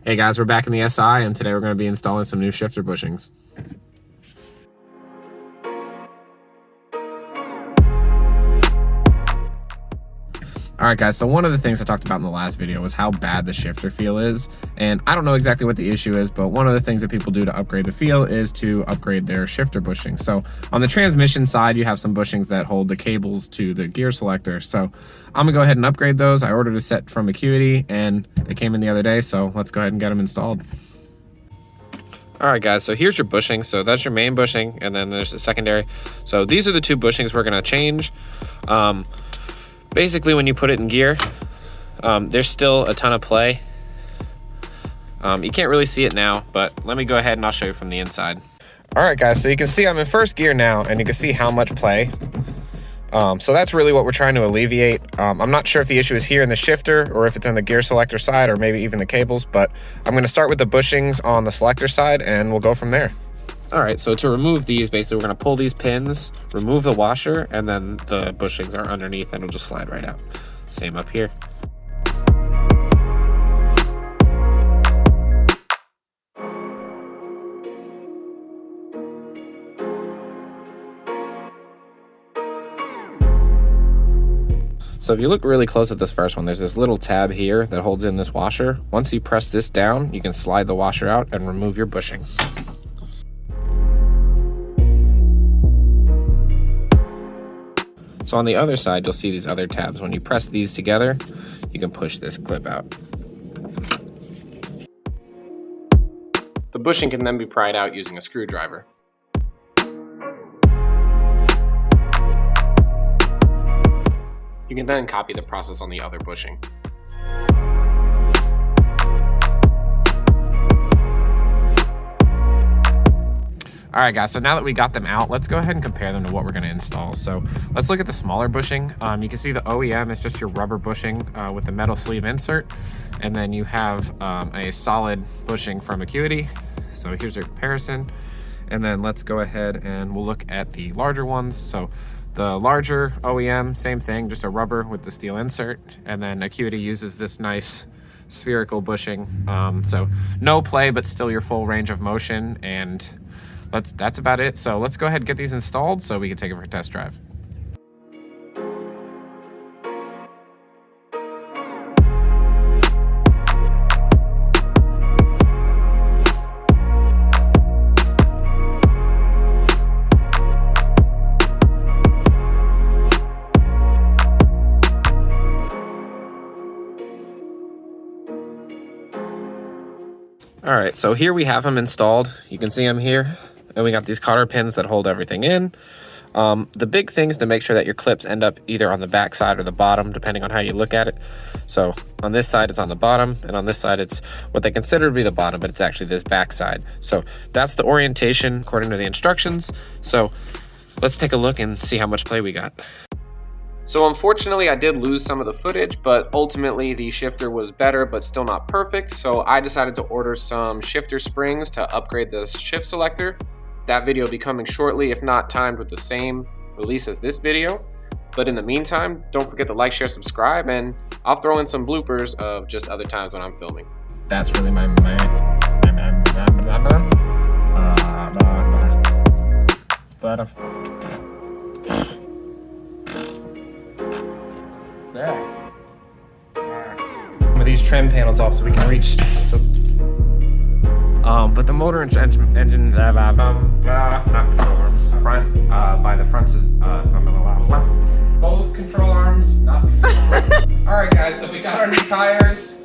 Hey guys, we're back in the SI, and today we're going to be installing some new shifter bushings. Alright guys, so one of the things I talked about in the last video was how bad the shifter feel is, and I don't know exactly what the issue is, but one of the things that people do to upgrade the feel is to upgrade their shifter bushings. So on the transmission side, you have some bushings that hold the cables to the gear selector, so I'm gonna go ahead and upgrade those. I ordered a set from Acuity, and they came in the other day, so let's go ahead and get them installed. Alright guys, so here's your bushing. So that's your main bushing, and then there's the secondary. So these are the two bushings we're gonna change. Basically, when you put it in gear, there's still a ton of play. You can't really see it now, but let me go ahead and I'll show you from the inside. All right, guys, so you can see I'm in first gear now, and you can see how much play. So that's really what we're trying to alleviate. I'm not sure if the issue is here in the shifter or if it's on the gear selector side or maybe even the cables, but I'm going to start with the bushings on the selector side, and we'll go from there. All right, so to remove these, basically we're gonna pull these pins, remove the washer, and then the bushings are underneath and it'll just slide right out. Same up here. So if you look really close at this first one, there's this little tab here that holds in this washer. Once you press this down, you can slide the washer out and remove your bushing. So on the other side, you'll see these other tabs. When you press these together, you can push this clip out. The bushing can then be pried out using a screwdriver. You can then copy the process on the other bushing. All right guys, so now that we got them out, let's go ahead and compare them to what we're gonna install. So let's look at the smaller bushing. You can see the OEM is just your rubber bushing with the metal sleeve insert. And then you have a solid bushing from Acuity. So here's your comparison. And then let's go ahead and we'll look at the larger ones. So the larger OEM, same thing, just a rubber with the steel insert. And then Acuity uses this nice spherical bushing. So no play, but still your full range of motion, and that's about it. So let's go ahead and get these installed so we can take it for a test drive. All right, so here we have them installed. You can see them here. And we got these cotter pins that hold everything in. The big thing is to make sure that your clips end up either on the back side or the bottom, depending on how you look at it. So on this side, it's on the bottom, and on this side, it's what they consider to be the bottom, but it's actually this back side. So that's the orientation according to the instructions. So let's take a look and see how much play we got. So unfortunately, I did lose some of the footage, but ultimately the shifter was better, but still not perfect. So I decided to order some shifter springs to upgrade the shift selector. That video will be coming shortly, if not timed with the same release as this video. But in the meantime, don't forget to like, share, subscribe, and I'll throw in some bloopers of just other times when I'm filming. That's really my there. With these trim panels off so we can reach. But the motor and engine, not control arms. Front, by the fronts is, both control arms, not control arms. Alright guys, so we got our new tires.